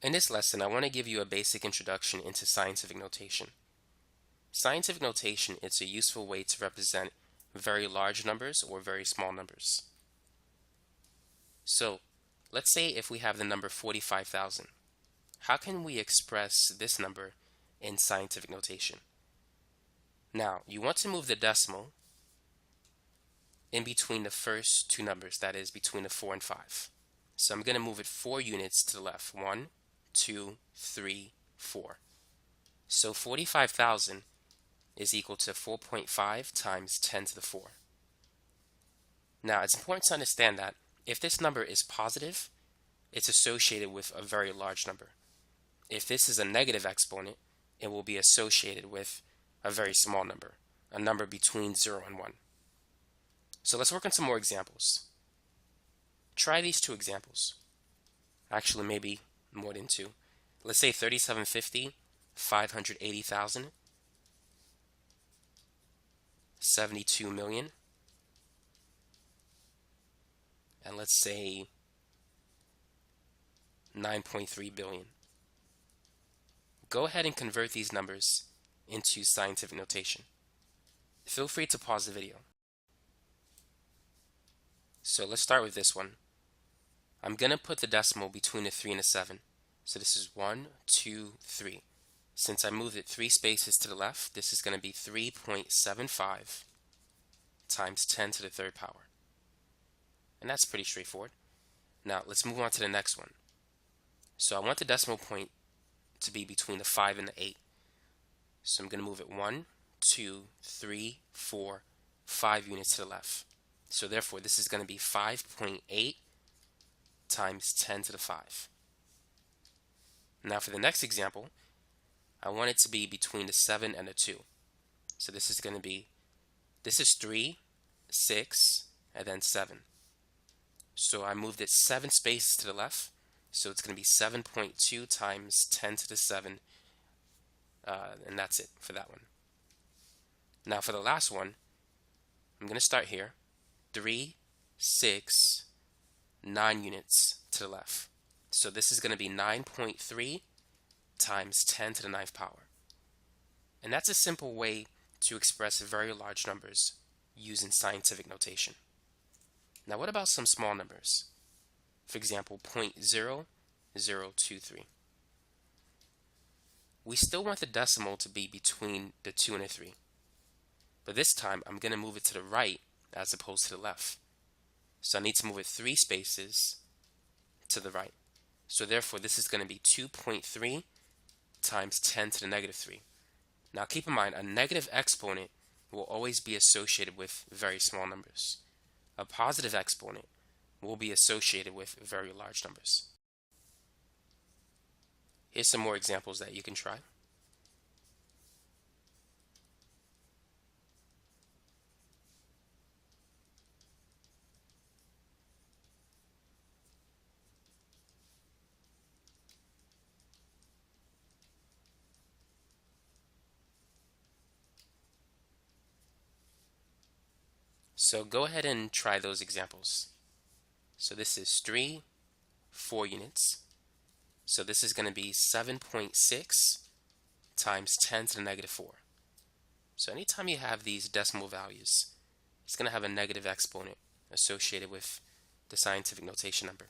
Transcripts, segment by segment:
In this lesson, I want to give you a basic introduction into scientific notation. Scientific notation is a useful way to represent very large numbers or very small numbers. So, let's say if we have the number 45,000. How can we express this number in scientific notation? Now, you want to move the decimal in between the first two numbers, that is between the 4 and 5. So I'm going to move it 4 units to the left. 1, 2, 3, 4. So 45,000 is equal to 4.5 times 10 to the 4. Now, it's important to understand that if this number is positive, it's associated with a very large number. If this is a negative exponent, it will be associated with a very small number, a number between 0 and 1. So let's work on some more examples. Try these two examples. Actually, maybe more than two. Let's say 3750, 580,000, 72 million, and let's say 9.3 billion. Go ahead and convert these numbers into scientific notation. Feel free to pause the video. So let's start with this one. I'm going to put the decimal between a 3 and a 7. So this is 1, 2, 3. Since I moved it 3 spaces to the left, this is going to be 3.75 times 10 to the third power. And that's pretty straightforward. Now let's move on to the next one. So I want the decimal point to be between the 5 and the 8. So I'm going to move it 1, 2, 3, 4, 5 units to the left. So therefore, this is going to be 5.8 times 10 to the 5. Now for the next example, I want it to be between the 7 and the 2. So this is going to be, this is 3, 6, and then 7. So I moved it 7 spaces to the left. So it's going to be 7.2 times 10 to the 7. And that's it for that one. Now for the last one, I'm going to start here. 3, 6, 9 units to the left. So this is going to be 9.3 times 10 to the 9th power. And that's a simple way to express very large numbers using scientific notation. Now what about some small numbers? For example, 0.0023. We still want the decimal to be between the 2 and the 3. But this time I'm going to move it to the right as opposed to the left. So I need to move it 3 spaces to the right. So therefore this is going to be 2.3 times 10 to the negative 3. Now keep in mind, a negative exponent will always be associated with very small numbers. A positive exponent will be associated with very large numbers. Here's some more examples that you can try. So go ahead and try those examples. So this is 3, 4 units. So this is going to be 7.6 times 10 to the negative 4. So anytime you have these decimal values, it's going to have a negative exponent associated with the scientific notation number.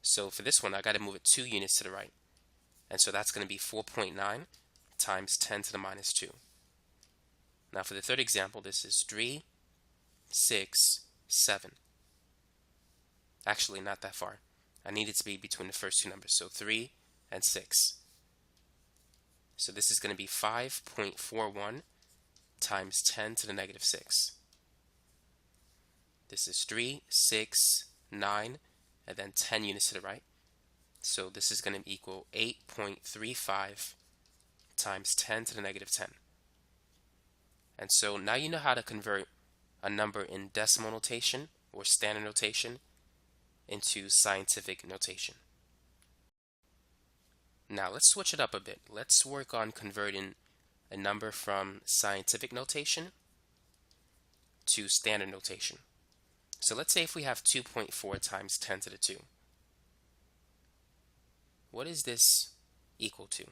So for this one, I got to move it 2 units to the right. And so that's going to be 4.9 times 10 to the minus 2. Now for the third example, this is 3, 6, 7. Actually, not that far. I need it to be between the first two numbers, so 3 and 6. So this is going to be 5.41 times 10 to the negative 6. This is 3, 6, 9, and then 10 units to the right. So this is going to equal 8.35 times 10 to the negative 10. And so now you know how to convert a number in decimal notation or standard notation into scientific notation. Now let's switch it up a bit. Let's work on converting a number from scientific notation to standard notation. So let's say if we have 2.4 times 10 to the 2. what is this equal to?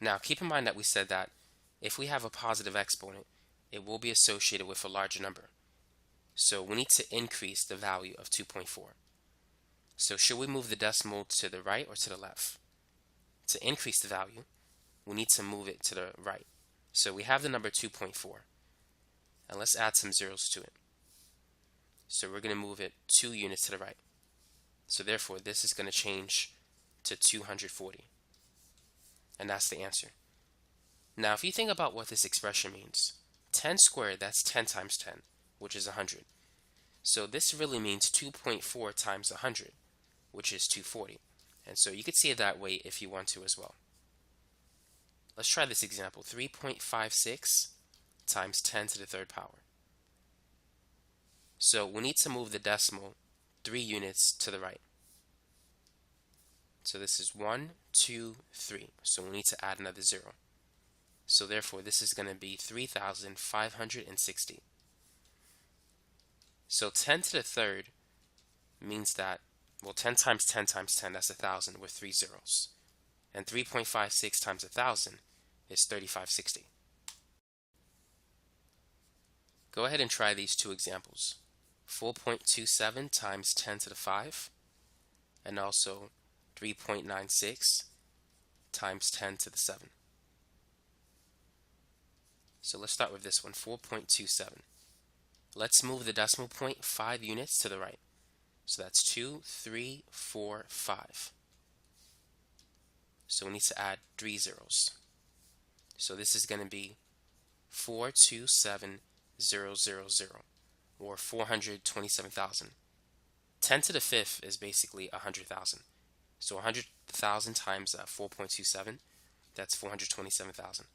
Now keep in mind that we said that if we have a positive exponent, it will be associated with a larger number. So we need to increase the value of 2.4. So should we move the decimal to the right or to the left? To increase the value, we need to move it to the right. So we have the number 2.4, and let's add some zeros to it. So we're going to move it 2 units to the right. So therefore, this is going to change to 240. And that's the answer. Now, if you think about what this expression means, 10 squared, that's 10 times 10, which is 100. So this really means 2.4 times 100, which is 240. And so you could see it that way if you want to as well. Let's try this example. 3.56 times 10 to the third power. So we need to move the decimal 3 units to the right. So this is 1, 2, 3. So we need to add another 0. So therefore, this is going to be 3,560. So 10 to the third means that, well, 10 times 10 times 10, that's 1,000 with 3 zeros. And 3.56 times 1,000 is 3,560. Go ahead and try these two examples. 4.27 times 10 to the 5, and also 3.96 times 10 to the 7. So let's start with this one, 4.27. Let's move the decimal point 5 units to the right. So that's 2, 3, 4, 5. So we need to add 3 zeros. So this is going to be 427,000, or 427,000. 10 to the 5th is basically 100,000. So 100,000 times 4.27, that's 427,000.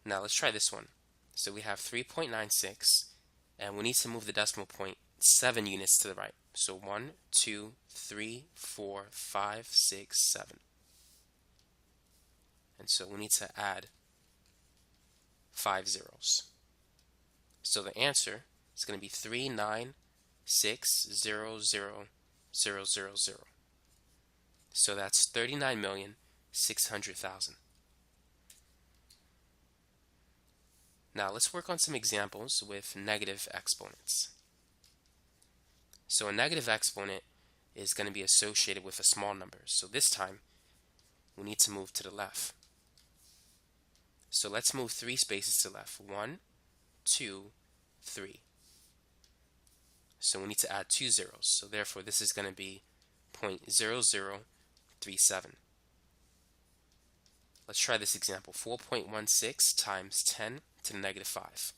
Now let's try this one. So we have 3.96, and we need to move the decimal point 7 units to the right. So 1, 2, 3, 4, 5, 6, 7. And so we need to add 5 zeros. So the answer is going to be 396,000,000. So that's 39,600,000. Now let's work on some examples with negative exponents. So a negative exponent is going to be associated with a small number. So this time we need to move to the left. So let's move 3 spaces to the left. 1, 2, 3. So we need to add 2 zeros. So therefore this is going to be 0.0037. Let's try this example. 4.16 times 10 to the negative 5.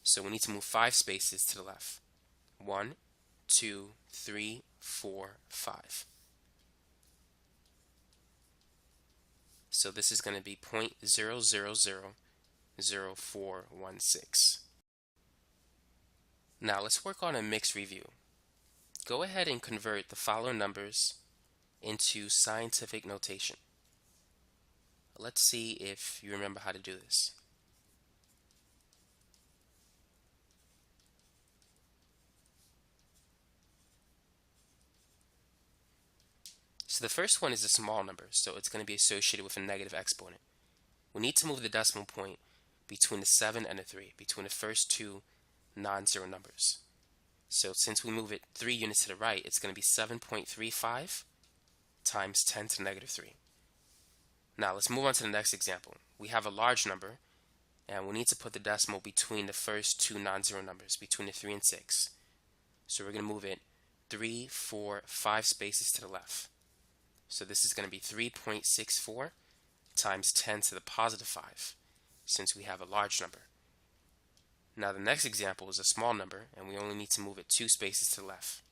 So we need to move 5 spaces to the left. 1, 2, 3, 4, 5. So this is going to be 0.0000416. Now let's work on a mixed review. Go ahead and convert the following numbers into scientific notation. Let's see if you remember how to do this. So the first one is a small number, so it's going to be associated with a negative exponent. We need to move the decimal point between the 7 and the 3, between the first two non-zero numbers. So since we move it 3 units to the right, it's going to be 7.35 times 10 to the negative 3. Now let's move on to the next example. We have a large number, and we need to put the decimal between the first two non-zero numbers, between the 3 and 6. So we're going to move it 3, 4, 5 spaces to the left. So this is going to be 3.64 times 10 to the positive 5, since we have a large number. Now the next example is a small number, and we only need to move it 2 spaces to the left.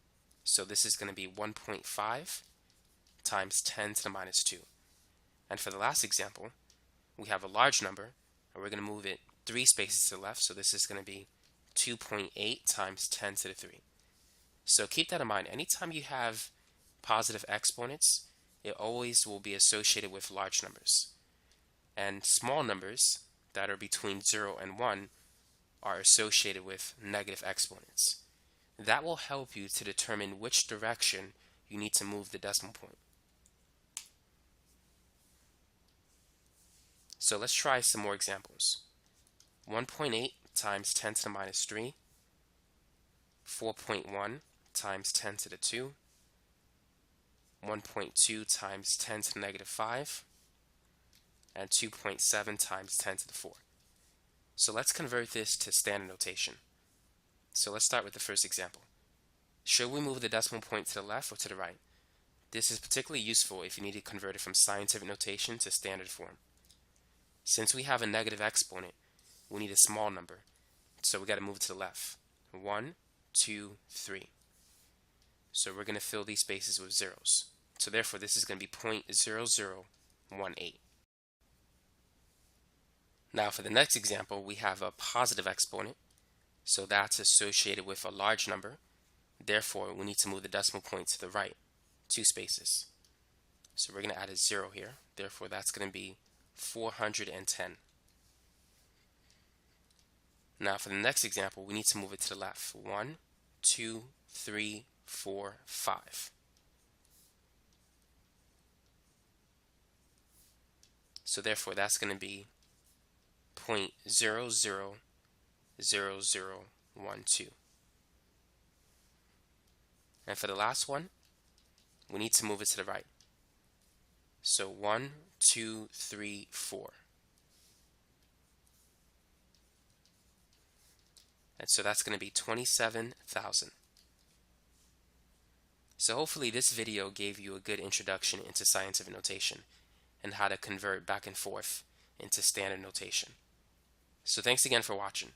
So this is going to be 1.5 times 10 to the minus 2. And for the last example, we have a large number, and we're going to move it 3 spaces to the left. So this is going to be 2.8 times 10 to the 3. So keep that in mind. Anytime you have positive exponents, it always will be associated with large numbers. And small numbers that are between 0 and 1 are associated with negative exponents. That will help you to determine which direction you need to move the decimal point. So let's try some more examples. 1.8 times 10 to the minus 3, 4.1 times 10 to the 2, 1.2 times 10 to the negative 5, and 2.7 times 10 to the 4. So let's convert this to standard notation. So let's start with the first example. Should we move the decimal point to the left or to the right? This is particularly useful if you need to convert it from scientific notation to standard form. Since we have a negative exponent, we need a small number, so we got to move it to the left. 1, 2, 3. So we're going to fill these spaces with zeros. So therefore, this is going to be 0.0018. Now for the next example, we have a positive exponent, so that's associated with a large number. Therefore, we need to move the decimal point to the right, 2 spaces. So we're going to add a 0 here. Therefore, that's going to be 410. Now for the next example, we need to move it to the left. 1, 2, 3, 4, 5. So therefore, that's going to be 0.000012. And for the last one, we need to move it to the right. So 1, 2, 3, 4. And so that's going to be 27,000. So hopefully this video gave you a good introduction into scientific notation and how to convert back and forth into standard notation. So thanks again for watching.